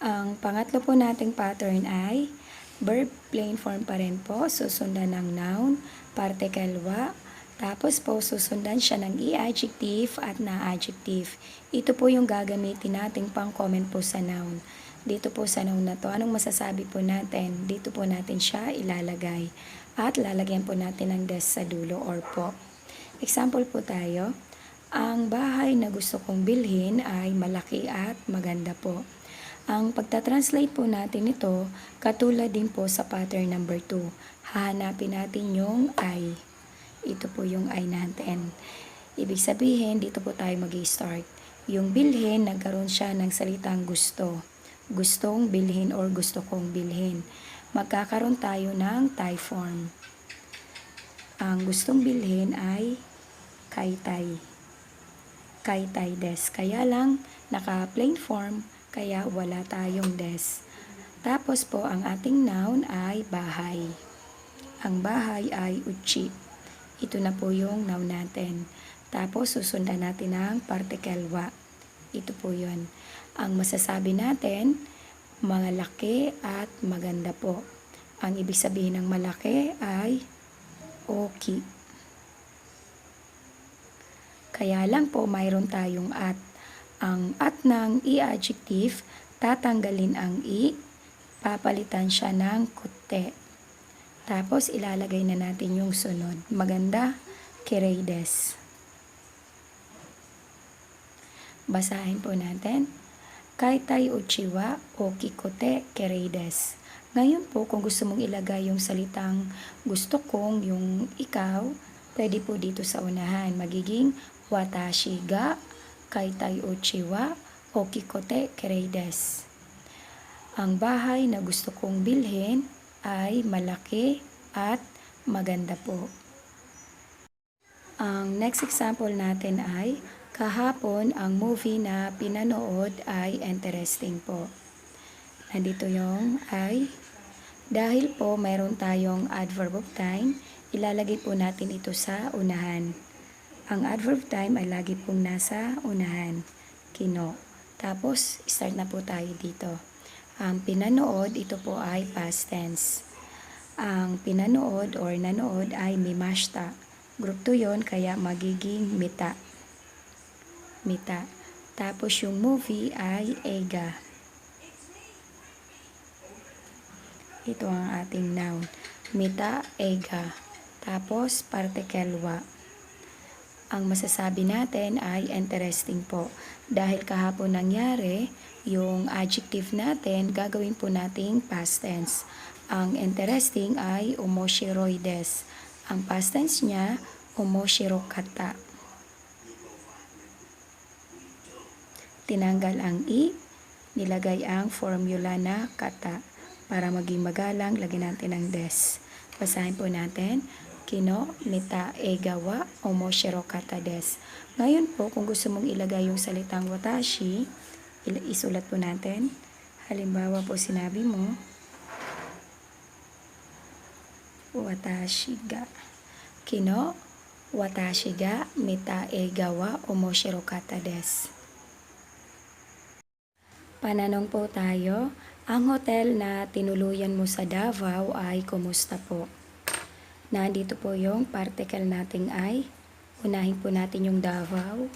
Ang pangatlo po nating pattern ay verb plain form pa rin po, susundan ng noun, particle wa, tapos po susundan siya ng i-adjective at na-adjective. Ito po yung gagamitin nating pang-comment po sa noun. Dito po sa noun na to, anong masasabi po natin? Dito po natin siya ilalagay. At lalagyan po natin ng des sa dulo or po. Example po tayo. Ang bahay na gusto kong bilhin ay malaki at maganda po. Ang pagta-translate po natin ito, katulad din po sa pattern number 2. Hahanapin natin yung I. Ito po yung I natin. Ibig sabihin, dito po tayo mag-i-start. Yung bilhin, nagkaroon siya ng salitang gusto. Gustong bilhin or gusto kong bilhin. Magkakaroon tayo ng tie form. Ang gustong bilhin ay kaitai. Kaitai des. Kaya lang, naka-plain form, kaya wala tayong des. Tapos po, ang ating noun ay bahay. Ang bahay ay uchi. Ito na po yung noun natin. Tapos, susundan natin ang particle wa. Ito po yun. Ang masasabi natin, malaki at maganda po. Ang ibig sabihin ng malaki ay oki. Kaya lang po, mayroon tayong at. Ang at ng i-adjective, tatanggalin ang i, papalitan siya ng kute. Tapos, ilalagay na natin yung sunod. Maganda, kireides. Basahin po natin. Kaitai uchiwa okikote kireides. Ngayon po, kung gusto mong ilagay yung salitang gusto kong, yung ikaw, pwede po dito sa unahan. Magiging watashi ga kaitai uchiwa okikote kireides. Ang bahay na gusto kong bilhin ay malaki at maganda po. Ang next example natin ay kahapon ang movie na pinanood ay interesting po. Nandito yung ay. Dahil po mayroon tayong adverb of time, ilalagay po natin ito sa unahan. Ang adverb time ay lagi pong nasa unahan. Kino. Tapos, start na po tayo dito. Ang pinanood, ito po ay past tense. Ang pinanood or nanood ay mimashita. Group 2 yon, kaya magiging mita. Mita. Tapos yung movie ay ega. Ito ang ating noun. Mita, ega. Tapos particle wa. Ang masasabi natin ay interesting po. Dahil kahapon nangyari, yung adjective natin, gagawin po nating past tense. Ang interesting ay omoshiroides. Ang past tense niya, omoshirokata. Tinanggal ang i, nilagay ang formula na kata. Para maging magalang, lagyan natin ng des. Basahin po natin. Kino, mita, ega wa, omoshirokata des. Ngayon po, kung gusto mong ilagay yung salitang watashi, isulat po natin. Halimbawa po, sinabi mo, watashi ga. Kino, watashi ga, mita, ega wa, omoshirokata des. Pananong po tayo, ang hotel na tinuluyan mo sa Davao ay kumusta po? Nandito po yung particle nating ay. Unahin po natin yung Davao.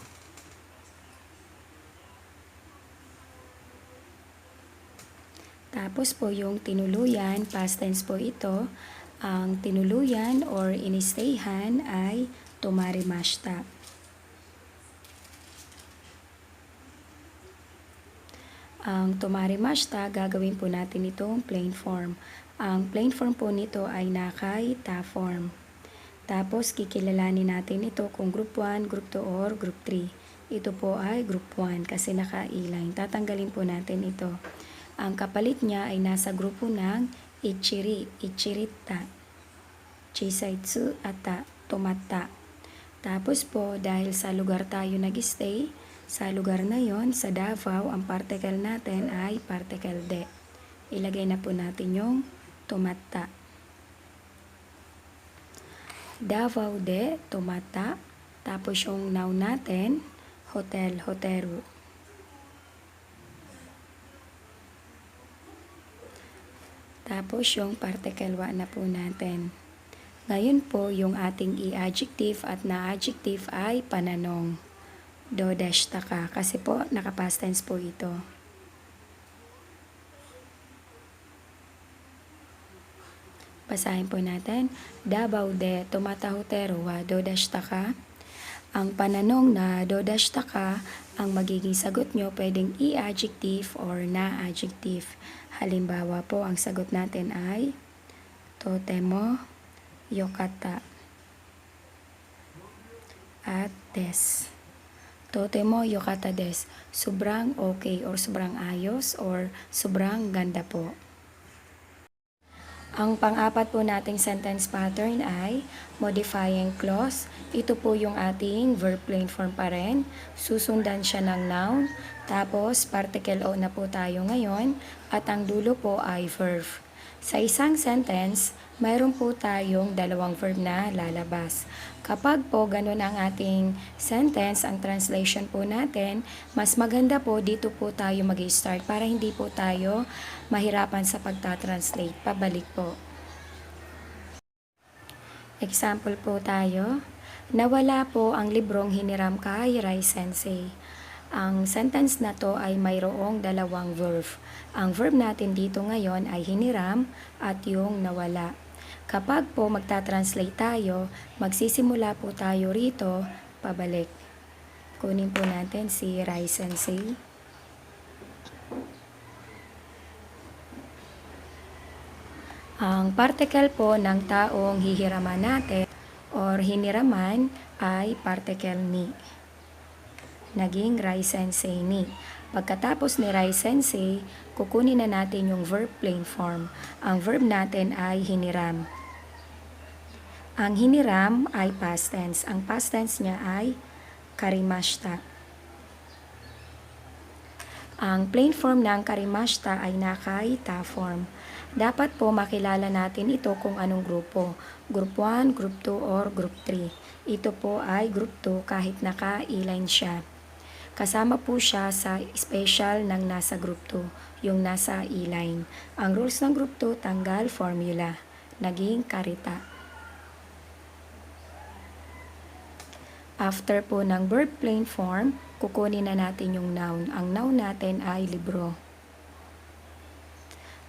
Tapos po yung tinuluyan, past tense po ito. Ang tinuluyan or inistayhan ay tumarimashita. Ang tumarimashita, gagawin po natin itong plain form. Ang plain form po nito ay nakay ta form. Tapos, kikilalanin natin ito kung group 1, group 2, or group 3. Ito po ay group 1 kasi naka-i-line. Tatanggalin po natin ito. Ang kapalit niya ay nasa grupo ng ichiri, ichirita, chisaitsu, ata, tomata. Tapos po, dahil sa lugar tayo nag-stay, sa lugar na yon, sa Davao, ang particle natin ay particle de. Ilagay na po natin yung tomata. Davao de, tomata. Tapos yung noun natin, hotel, hoteru. Tapos yung particle wa na po natin. Ngayon po yung ating i-adjective at na-adjective ay pananong. Dodeshta ka. Kasi po naka-past tense po ito. Basahin po natin. Dabaw de tumatahutero wa dodeshta ka. Ang pananong na dodeshta ka, ang magiging sagot nyo pwedeng i-adjective or na-adjective. Halimbawa po, ang sagot natin ay totemo yokata at des. Totemo yokata des. Sobrang okay or sobrang ayos or sobrang ganda po. Ang pang-apat po nating sentence pattern ay modifying clause. Ito po yung ating verb plain form pa rin. Susundan siya ng noun. Tapos particle o na po tayo ngayon. At ang dulo po ay verb. Sa isang sentence, mayroon po tayong dalawang verb na lalabas. Kapag po ganun ang ating sentence, ang translation po natin, mas maganda po dito po tayo mag-start para hindi po tayo mahirapan sa pagta-translate. Pabalik po. Example po tayo. Nawala po ang librong hiniram kay Rai Sensei. Ang sentence na to ay mayroong dalawang verb. Ang verb natin dito ngayon ay hiniram at yung nawala. Kapag po magta-translate tayo, magsisimula po tayo rito, pabalik. Kunin po natin si Rai Sensei. Ang particle po ng taong hihiraman natin or hiniraman ay particle ni. Naging Rai Sensei ni. Pagkatapos ni Rai Sensei, kukunin na natin yung verb plain form. Ang verb natin ay hiniram. Ang hiniram ay past tense. Ang past tense niya ay karimashita. Ang plain form ng karimashita ay naka-ita form. Dapat po makilala natin ito kung anong grupo. Group 1, Group 2, or Group 3. Ito po ay Group 2 kahit naka-e-line siya. Kasama po siya sa special ng nasa Group 2, yung nasa e-line. Ang rules ng Group 2, tanggal formula. Naging karita. After po ng verb plain form, kukunin na natin yung noun. Ang noun natin ay libro.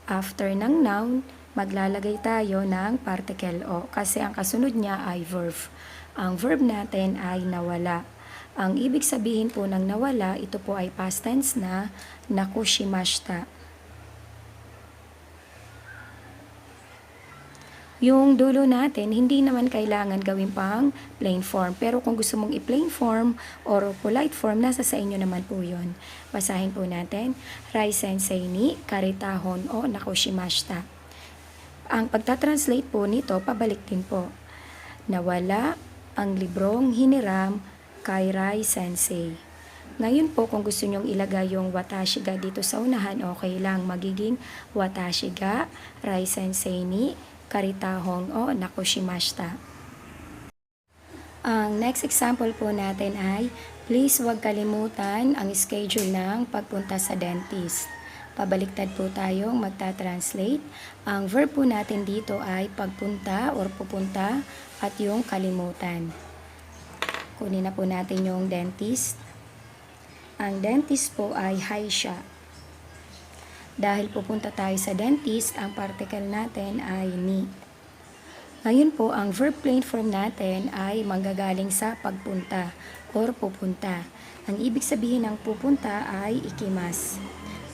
After ng noun, maglalagay tayo ng particle o kasi ang kasunod niya ay verb. Ang verb natin ay nawala. Ang ibig sabihin po ng nawala, ito po ay past tense na nakushimashita. Yung dulo natin, hindi naman kailangan gawin pang plain form. Pero kung gusto mong i-plain form or polite form, nasa sa inyo naman po yun. Basahin po natin. Rai Sensei ni karitahon o nakushimashita. Ang pagta-translate po nito, pabalik din po. Nawala ang librong hiniram kay Rai Sensei. Ngayon po, kung gusto nyong ilagay yung watashi ga dito sa unahan, okay lang. Magiging watashi ga Rai Sensei ni karitahon o nakushimashita. Ang next example po natin ay, please huwag kalimutan ang schedule ng pagpunta sa dentist. Pabaliktad po tayong magta-translate. Ang verb po natin dito ay pagpunta or pupunta at yung kalimutan. Kunin na po natin yung dentist. Ang dentist po ay haisha. Dahil pupunta tayo sa dentist, ang particle natin ay ni. Ngayon po, ang verb plain form natin ay manggagaling sa pagpunta or pupunta. Ang ibig sabihin ng pupunta ay ikimas.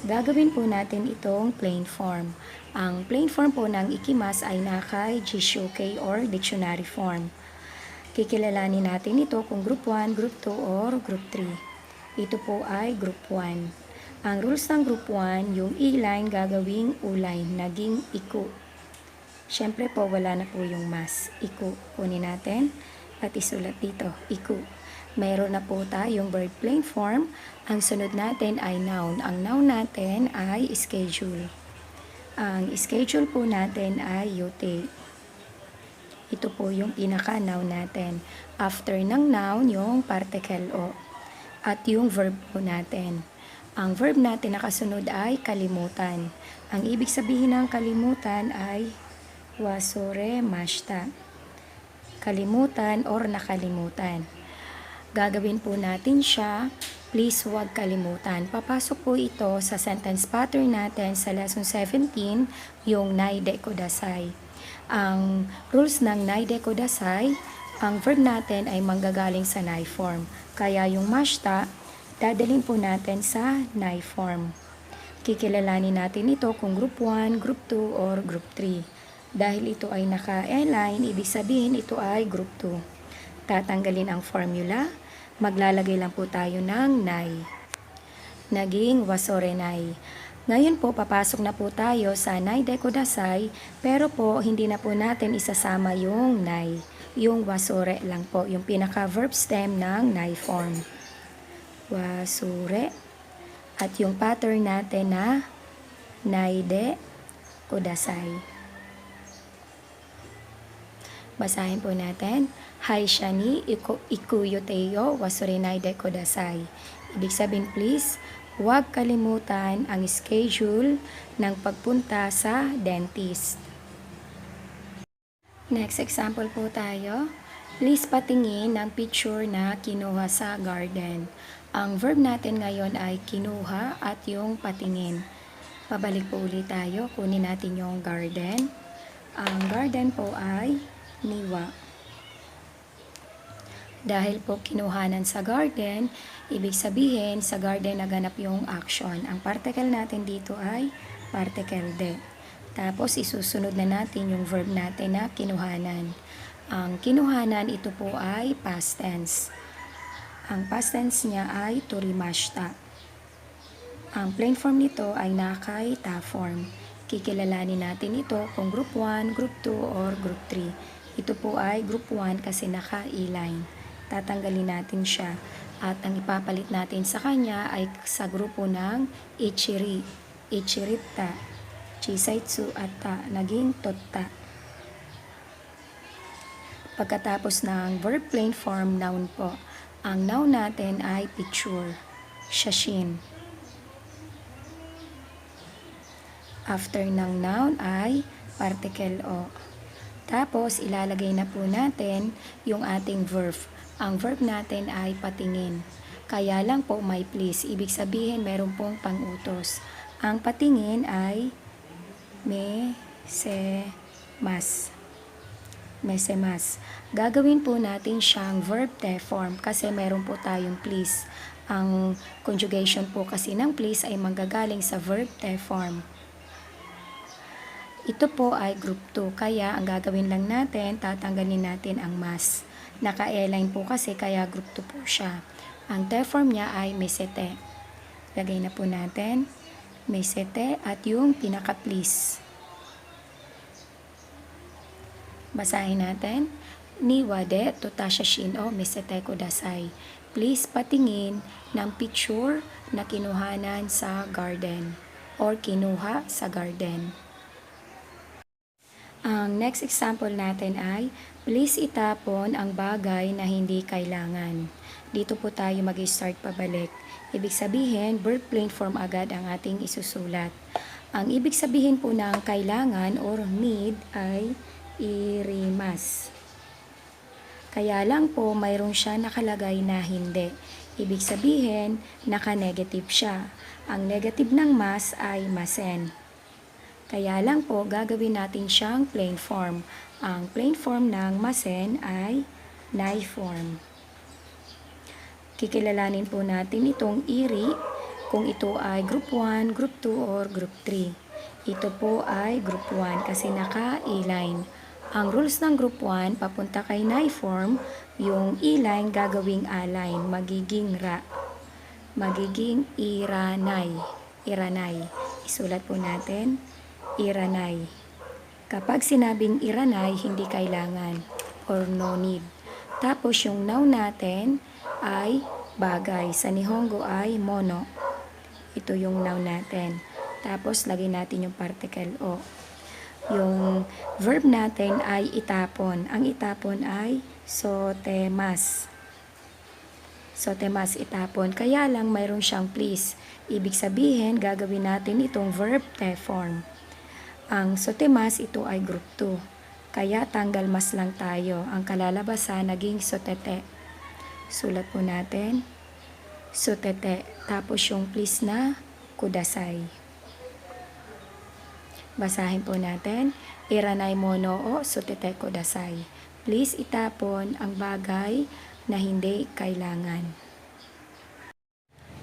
Gagawin po natin itong plain form. Ang plain form po ng ikimas ay nakay jishuke or dictionary form. Kikilalanin natin ito kung group 1, group 2, or group 3. Ito po ay group 1. Ang rules ng group 1, yung e-line gagawing u-line, naging iku. Siyempre po, wala na po yung mas. Iku. Kunin natin at isulat dito, iku. Meron na po tayong verb plain form. Ang sunod natin ay noun. Ang noun natin ay schedule. Ang schedule po natin ay yote. Ito po yung pinaka-noun natin. After ng noun, yung particle o. At yung verb po natin. Ang verb natin na kasunod ay kalimutan. Ang ibig sabihin ng kalimutan ay wasore mashita. Kalimutan or nakalimutan. Gagawin po natin siya, please huwag kalimutan. Papasok po ito sa sentence pattern natin sa lesson 17, yung naide kodasai. Ang rules ng naide kodasai, ang verb natin ay manggagaling sa nai form. Kaya yung mashita, dadalhin po natin sa nai form. Kikilalanin natin ito kung group 1, group 2, or group 3. Dahil ito ay naka-align, ibig sabihin ito ay group 2. Tatanggalin ang formula, maglalagay lang po tayo ng nai. Naging wasore nai. Ngayon po, papasok na po tayo sa naide kodasai, pero po hindi na po natin isasama yung nai. Yung wasore lang po, yung pinaka-verb stem ng nai form. Wasure. At yung pattern natin na naide kodasai. Basahin po natin. Haisha ni ikuyoteyo wasure naide kodasai. Ibig sabihin please, huwag kalimutan ang schedule ng pagpunta sa dentist. Next example po tayo. Please patingin ng picture na kinuha sa garden. Ang verb natin ngayon ay kinuha at yung patingin. Pabalik po ulit tayo. Kunin natin yung garden. Ang garden po ay niwa. Dahil po kinuhanan sa garden, ibig sabihin sa garden naganap yung action. Ang particle natin dito ay particle de. Tapos isusunod na natin yung verb natin na kinuhanan. Ang kinuhanan ito po ay past tense. Ang past tense niya ay turimashita. Ang plain form nito ay nakay ta form. Kikilalanin natin ito kung group 1, group 2, or group 3. Ito po ay group 1 kasi naka-e-line. Tatanggalin natin siya. At ang ipapalit natin sa kanya ay sa grupo ng ichiri, ichirita, chisaitsu at ta, naging totta. Pagkatapos ng verb plain form noun po, ang noun natin ay picture, shashin. After ng noun ay particle o. Tapos ilalagay na po natin yung ating verb. Ang verb natin ay patingin. Kaya lang po may please. Ibig sabihin meron pong pangutos. Ang patingin ay mesemas. Mesemas. Gagawin po natin siyang verb te form kasi meron po tayong please. Ang conjugation po kasi ng please ay manggagaling sa verb te form. Ito po ay group 2, kaya ang gagawin lang natin, tatanggalin natin ang mas. Naka-align po kasi kaya group 2 po siya. Ang te form niya ay mesete. Lagay na po natin, mesete at yung pinaka-please. Basahin natin, niwa de totashashin o mesete kodasai. Please patingin ng picture na kinuhanan sa garden or kinuha sa garden. Ang next example natin ay, please itapon ang bagay na hindi kailangan. Dito po tayo mag-start pabalik. Ibig sabihin, verb plain form agad ang ating isusulat. Ang ibig sabihin po ng kailangan or need ay irimas. Kaya lang po, mayroon siya nakalagay na hindi. Ibig sabihin, naka-negative siya. Ang negative ng mas ay masen. Kaya lang po, gagawin natin siyang plain form. Ang plain form ng masen ay nai form. Kikilalanin po natin itong iri kung ito ay group 1, group 2, or group 3. Ito po ay group 1 kasi naka-e-line. Ang rules ng group 1, papunta kay nai form, yung e-line gagawing a-line, magiging ra. Magiging iranay. Iranay. Isulat po natin. Iranay. Kapag sinabing iranay, hindi kailangan or no need. Tapos yung noun natin ay bagay. Sa Nihongo ay mono. Ito yung noun natin. Tapos lagay natin yung particle o. Yung verb natin ay itapon. Ang itapon ay sotemas. Sotemas itapon, kaya lang mayroon siyang please. Ibig sabihin, gagawin natin itong verb te form. Ang sotemas, ito ay group 2. Kaya tanggal mas lang tayo. Ang kalalabasan, naging sotete. Sulat po natin. Sotete. Tapos yung please na kudasai. Basahin po natin. Iranay mo noo sotete kudasai. Please itapon ang bagay na hindi kailangan.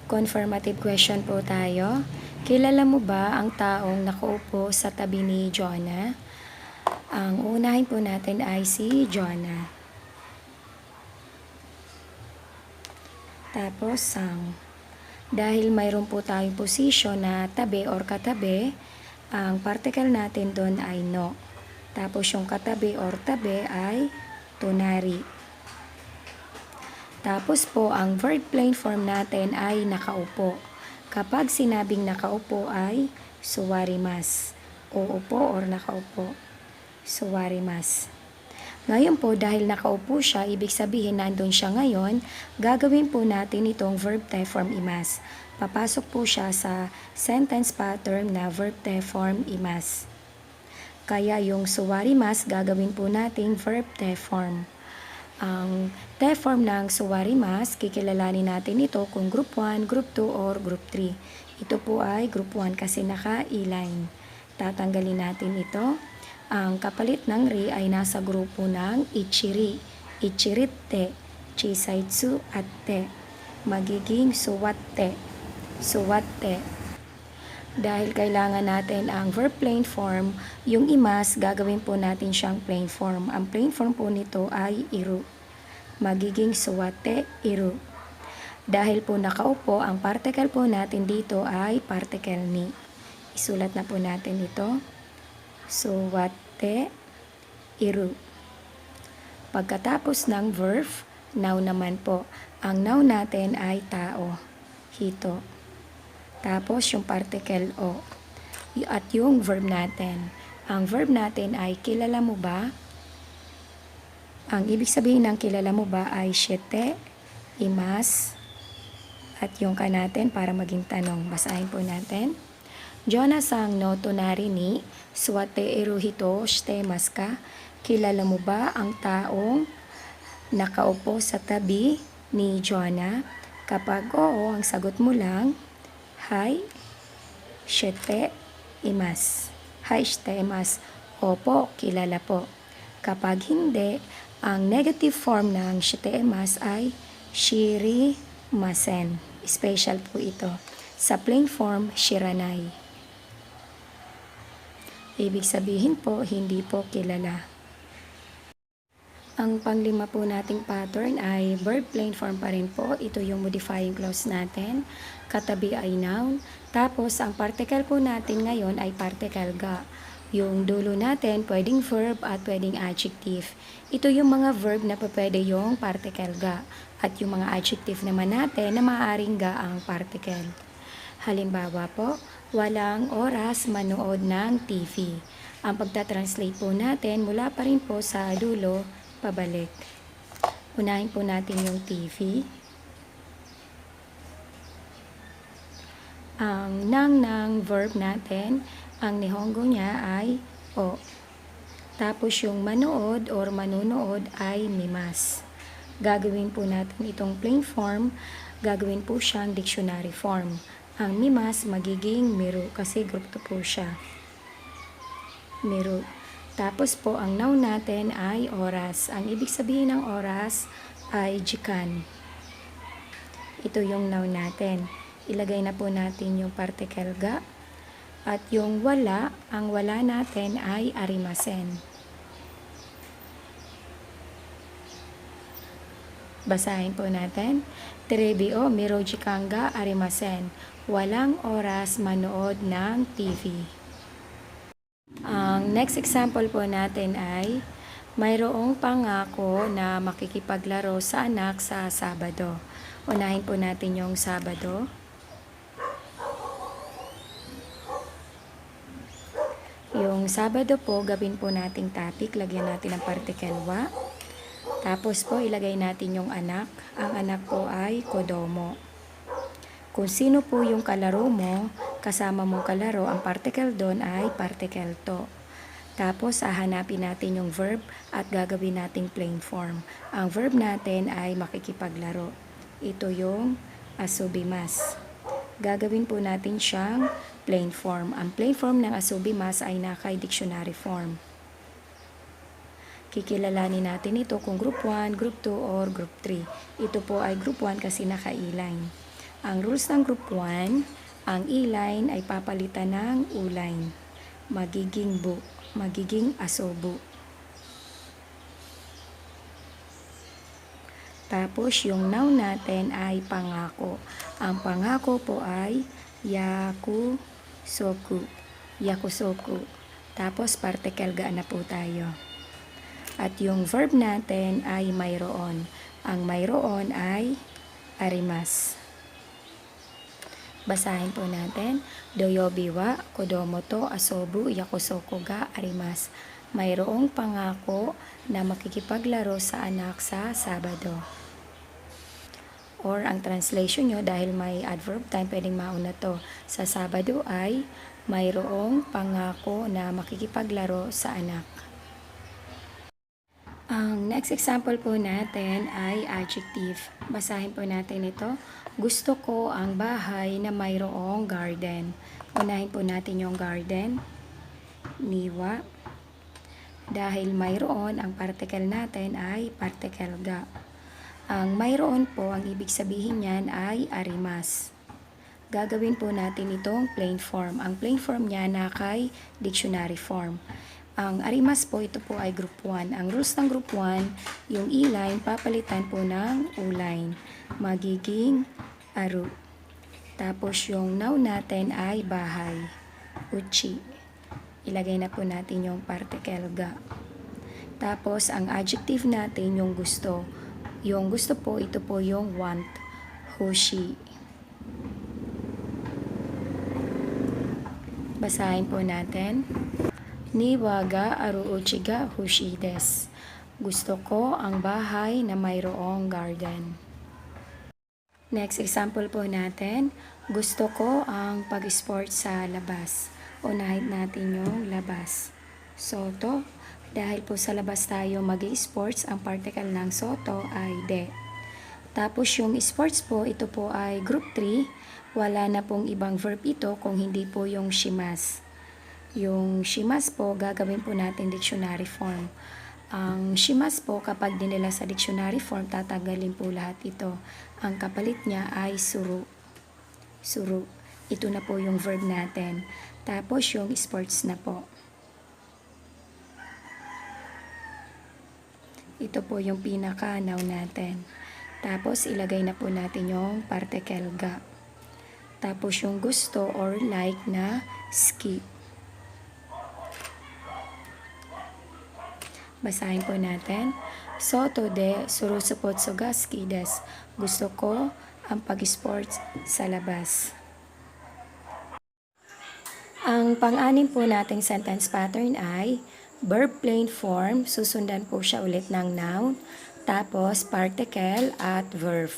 Confirmative question po tayo. Kilala mo ba ang taong nakaupo sa tabi ni Jonah? Ang unahin po natin ay si Jonah. Tapos sang. Dahil mayroon po tayong position na tabi or katabi, ang particle natin doon ay no. Tapos yung katabi or tabi ay tunari. Tapos po, ang verb plain form natin ay nakaupo. Kapag sinabing nakaupo ay suwarimas. Uupo or nakaupo. Suwarimas. Ngayon po, dahil nakaupo siya, ibig sabihin nandun siya ngayon, gagawin po natin itong verb te form imas. Papasok po siya sa sentence pattern na verb te form imas. Kaya yung suwarimas, gagawin po natin verb te form. Ang te form ng suwarimas, kikilalanin natin ito kung group 1, group 2, or group 3. Ito po ay group 1 kasi naka-e-line. Tatanggalin natin ito. Ang kapalit ng ri ay nasa grupo ng ichiri, ichiritte, chisaitsu at te. Magiging suwatte, suwatte. Dahil kailangan natin ang verb plain form, yung imas, gagawin po natin siyang plain form. Ang plain form po nito ay iru. Magiging suwate, iru. Dahil po nakaupo, ang particle po natin dito ay particle ni. Isulat na po natin ito. Suwate, iru. Pagkatapos ng verb, noun naman po. Ang noun natin ay tao, hito. Tapos yung particle o. At yung verb natin. Ang verb natin ay kilala mo ba? Ang ibig sabihin ng kilala mo ba ay shite, imas, at yung ka natin para maging tanong. Basahin po natin. Jonah sang no tunari ni suwate eruhito shite mas ka. Kilala mo ba ang taong nakaupo sa tabi ni Jonah? Kapag oo, ang sagot mo lang, Hai, shite, imas. Hai, shite, imas. Opo, kilala po. Kapag hindi, ang negative form ng shite, imas ay shiri, masen. Special po ito. Sa plain form, shiranai. Ibig sabihin po, hindi po kilala. Ang panglima po nating pattern ay verb plain form pa rin po. Ito yung modifying clause natin. Katabi ay noun. Tapos, ang particle po natin ngayon ay particle ga. Yung dulo natin, pwedeng verb at pwedeng adjective. Ito yung mga verb na pwede yung particle ga. At yung mga adjective naman natin na maaaring ga ang particle. Halimbawa po, walang oras manood ng TV. Ang pagta-translate po natin mula pa rin po sa dulo, pabalik. Unahin po natin yung TV. Ang nang ng verb natin, ang nihongo niya ay o. Tapos yung manood or manunood ay mimas. Gagawin po natin itong plain form, gagawin po siyang dictionary form. Ang mimas magiging miru kasi group 2 po siya. Miru. Tapos po, ang noun natin ay oras. Ang ibig sabihin ng oras ay jikan. Ito yung noun natin. Ilagay na po natin yung particle ga. At yung wala, ang wala natin ay arimasen. Basahin po natin. Terebi o miro jikan ga arimasen. Walang oras manood ng TV. Ang next example po natin ay mayroong pangako na makikipaglaro sa anak sa Sabado. Unahin po natin yung Sabado. Yung Sabado po, gawin po nating topic. Lagyan natin ang particle wa. Tapos po, ilagay natin yung anak. Ang anak po ay kodomo. Kung sino po yung kalaro mo, kasama mong kalaro, ang particle doon ay particle to. Tapos, hahanapin natin yung verb at gagawin nating plain form. Ang verb natin ay makikipaglaro. Ito yung asubimas. Gagawin po natin siyang plain form. Ang plain form ng asubimas ay naka dictionary form. Kikilalanin natin ito kung group 1, group 2, or group 3. Ito po ay group 1 kasi naka-e-line. Ang rules ng group 1, ang e-line ay papalitan ng u-line. Magiging asobo. Tapos yung noun natin ay pangako. Ang pangako po ay yakusoku. Tapos particle ga na po tayo. At yung verb natin ay mayroon. Ang mayroon ay arimas. Basahin po natin. Doyobi wa kodomo to asobu yakusoku ga arimas. Mayroong pangako na makikipaglaro sa anak sa Sabado. Or ang translation nyo, dahil may adverb time, pwedeng mauna to. Sa Sabado ay mayroong pangako na makikipaglaro sa anak. Ang next example po natin ay adjective. Basahin po natin ito. Gusto ko ang bahay na mayroong garden. Unahin po natin yung garden. Niwa. Dahil mayroon, ang particle natin ay particle ga. Ang mayroon po, ang ibig sabihin niyan ay arimas. Gagawin po natin itong plain form. Ang plain form niya nakay dictionary form. Ang arimas po, ito po ay group 1. Ang rules ng group 1, yung e-line, papalitan po ng u-line. Magiging aru. Tapos yung noun natin ay bahay. Uchi. Ilagay na po natin yung particle ga. Tapos ang adjective natin, yung gusto. Yung gusto po, ito po yung want. Hoshi. Basahin po natin. Niwa ga aruuchi ga hoshi desu. Gusto ko ang bahay na mayroong garden. Next example po natin. Gusto ko ang pag-sport sa labas. Unahin natin yung labas. Soto. Dahil po sa labas tayo mag-sports, ang particle ng soto ay de. Tapos yung sports po, ito po ay group 3. Wala na pong ibang verb ito kung hindi po yung shimas. Yung shimas po, gagawin po natin dictionary form. Ang shimas po, kapag dinila sa dictionary form, tatanggalin po lahat ito. Ang kapalit niya ay suru. Suru. Ito na po yung verb natin. Tapos yung sports na po. Ito po yung pinaka-noun natin. Tapos ilagay na po natin yung particle ga. Tapos yung gusto or like na ski. Basahin po natin. Soto de surusupotsu ga ski desu. Gusto ko ang pag-sports sa labas. Ang pang-anim po nating sentence pattern ay verb plain form. Susundan po siya ulit ng noun. Tapos particle at verb.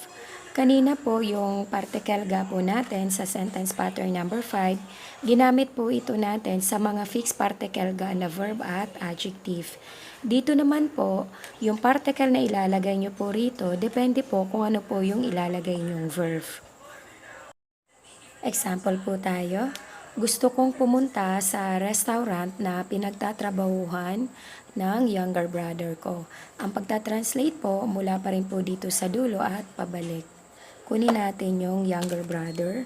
Kanina po yung particle ga po natin sa sentence pattern number 5, ginamit po ito natin sa mga fixed particle ga na verb at adjective. Dito naman po, yung particle na ilalagay nyo po rito, depende po kung ano po yung ilalagay nyong verb. Example po tayo. Gusto kong pumunta sa restaurant na pinagtatrabahuhan ng younger brother ko. Ang pagtatranslate po, mula pa rin po dito sa dulo at pabalik. Kunin natin yung younger brother.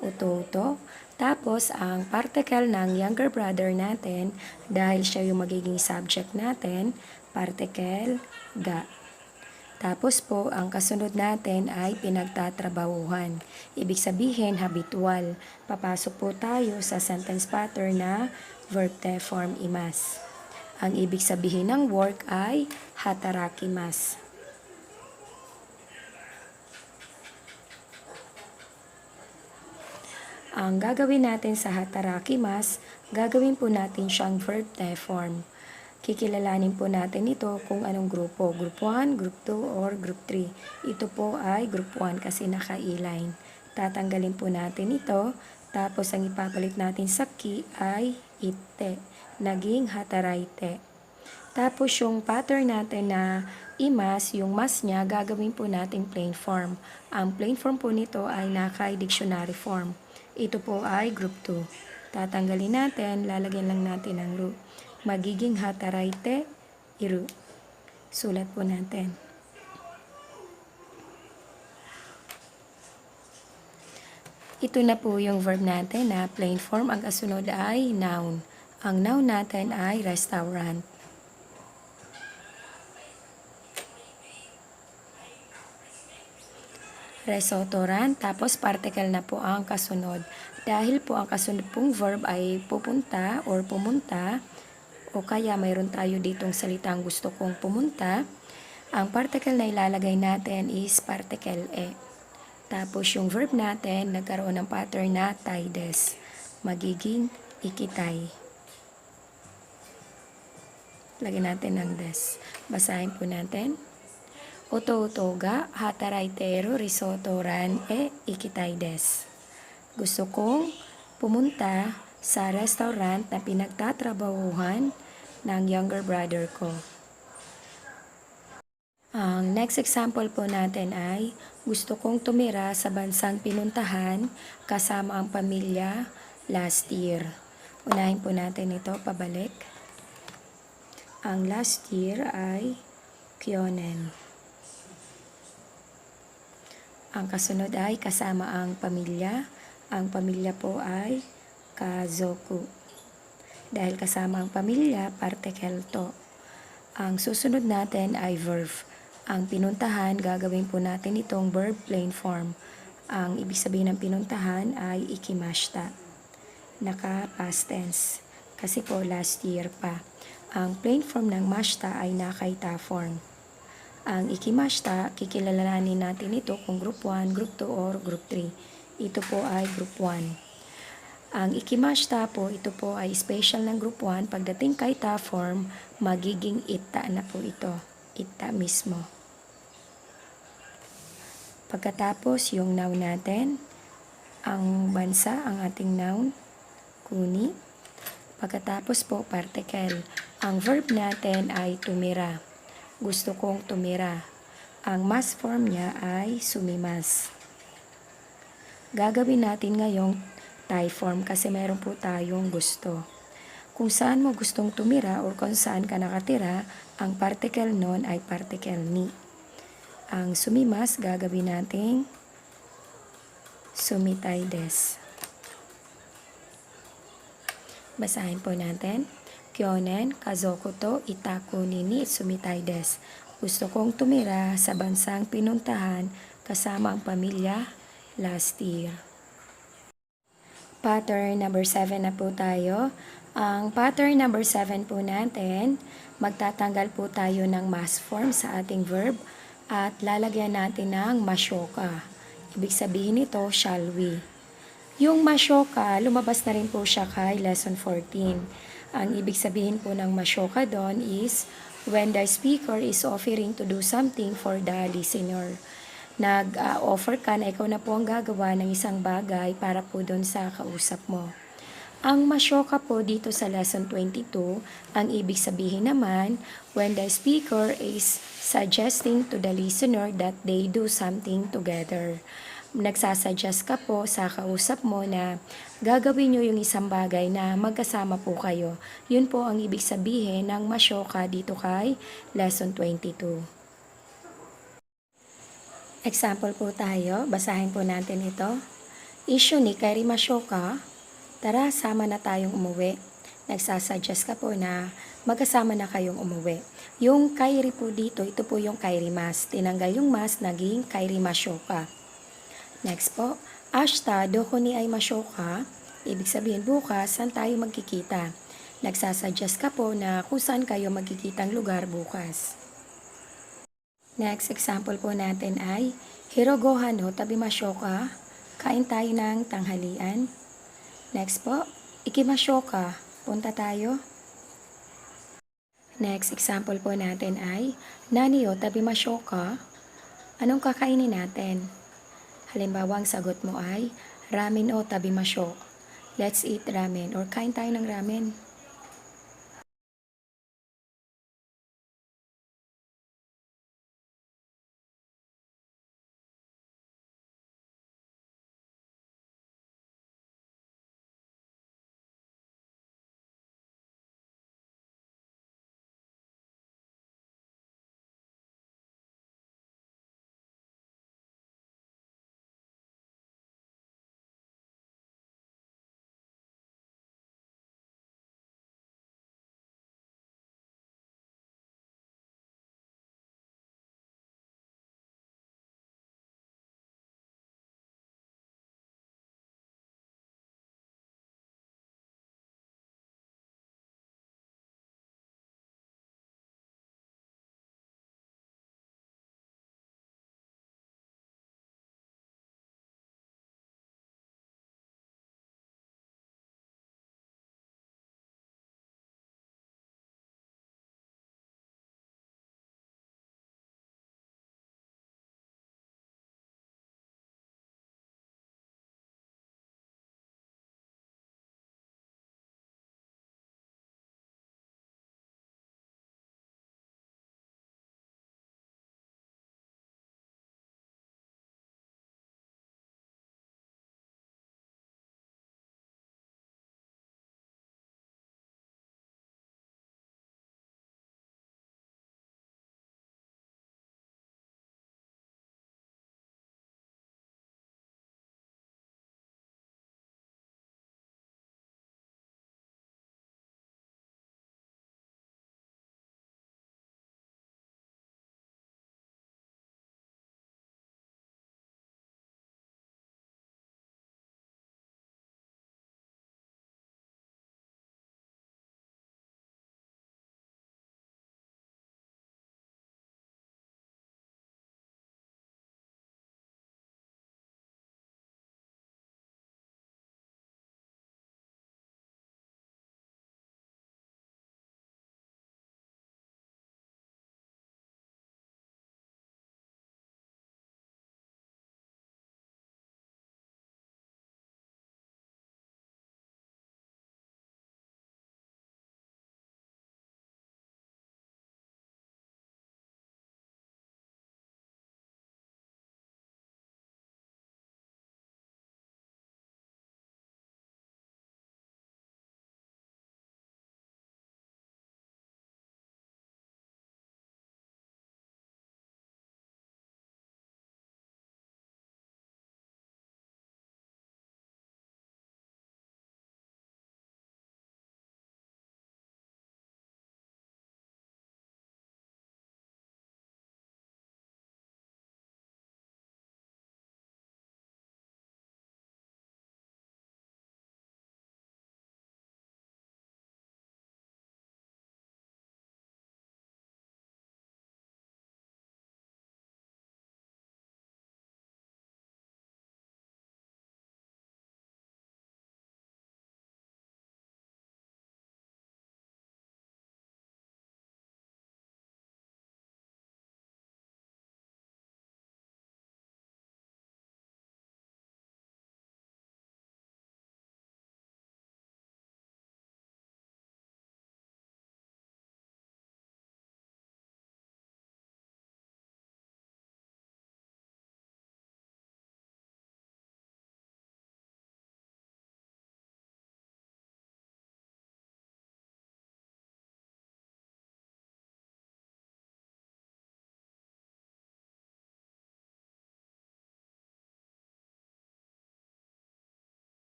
Uto-uto. Tapos, ang particle ng younger brother natin, dahil siya yung magiging subject natin, particle ga. Tapos po, ang kasunod natin ay pinagtatrabahuhan. Ibig sabihin, habitual. Papasok po tayo sa sentence pattern na verb te form imas. Ang ibig sabihin ng work ay hatarakimasu. Ang gagawin natin sa hatarakimasu, Gagawin po natin siyang verb na form. Kikilalanin po natin ito kung anong grupo. Group 1, Group 2, or Group 3. Ito po ay Group 1 kasi naka-E-line. Tatanggalin po natin ito. Tapos ang ipapalit natin sa ki ay ite. Naging hataraite. Tapos yung pattern natin na imas, yung mas niya, gagawin po natin plain form. Ang plain form po nito ay naka-dictionary form. Ito po ay Group 2. Tatanggalin natin, lalagyan lang natin ng ru. Magiging hataraite, iru. Sulat po natin. Ito na po yung verb natin na plain form. Ang kasunod ay noun. Ang noun natin ay restaurant. Restaurant, tapos particle na po ang kasunod. Dahil po ang kasunod pong verb ay pupunta or pumunta, o kaya mayroon tayo ditong salitang gusto kong pumunta, ang particle na ilalagay natin is particle e. Tapos yung verb natin, nagkaroon ng pattern na tides. Magiging ikitay. Lagyan natin ng des. Basahin po natin. Oto-otoga, hataraitero, risotoran, ikitay des. Gusto kong pumunta sa restaurant na pinagtatrabahuhan ng younger brother ko. Ang next example po natin ay, gusto kong tumira sa bansang pinuntahan kasama ang pamilya last year. Unahin po natin ito, pabalik. Ang last year ay kyonen. Ang kasunod ay kasama ang pamilya. Ang pamilya po ay kazoku. Dahil kasama ang pamilya, particle to. Ang susunod natin ay verb. Ang pinuntahan, gagawin po natin itong verb plain form. Ang ibig sabihin ng pinuntahan ay ikimashita. Naka past tense. Kasi po last year pa. Ang plain form ng mashita ay nakaita form. Ang ikimashita, kikilalanin natin ito kung Group 1, Group 2, or Group 3. Ito po ay Group 1. Ang ikimashita po, ito po ay special ng Group 1. Pagdating kay ta form, magiging ita na po ito. Ita mismo. Pagkatapos, yung noun natin, ang bansa, ang ating noun, kuni. Pagkatapos po, particle. Ang verb natin ay tumira. Gusto kong tumira. Ang mas form niya ay sumimas. Gagawin natin ngayong tie form kasi meron po tayong gusto. Kung saan mo gustong tumira o kung saan ka nakatira, ang particle nun ay particle ni. Ang sumimas, gagawin natin sumitay des. Basahin po natin. Kyonen, kazoku to itaku ni sumitay des. Gusto kong tumira sa bansang pinuntahan kasama ang pamilya last year. Pattern number 7 na po tayo. Ang pattern number 7 po natin, magtatanggal po tayo ng mass form sa ating verb at lalagyan natin ng masyoka. Ibig sabihin nito, shall we. Yung masyoka, lumabas na rin po siya kay lesson 14. Ang ibig sabihin po ng masyoka doon is when the speaker is offering to do something for the listener. Nag-offer ka na ikaw na po ang gagawa ng isang bagay para po doon sa kausap mo. Ang masyoka po dito sa lesson 22, ang ibig sabihin naman, when the speaker is suggesting to the listener that they do something together. Nagsasuggest ka po sa kausap mo na gagawin nyo yung isang bagay na magkasama po kayo. Yun po ang ibig sabihin ng masyoka dito kay lesson 22. Example po tayo, basahin po natin ito. Issue ni Kairi Masyoka, tara sama na tayong umuwi. Nagsasuggest ka po na magkasama na kayong umuwi. Yung Kairi po dito, ito po yung Kairi Mas. Tinanggal yung mas, naging Kairi Masyoka. Next po, ashta doko ni ay masyoka. Ibig sabihin bukas, saan tayo magkikita? Nagsasuggest ka po na kung saan kayo magkikitang lugar bukas. Next example po natin ay, Hirogohan no tabi masyoka, kain tayo ng tanghalian. Next po, Ikimasyo ka. Punta tayo. Next example po natin ay, Nani o tabimasyo ka? Anong kakainin natin? Halimbawa, ang sagot mo ay, ramen o tabimasyo. Let's eat ramen or kain tayo ng ramen.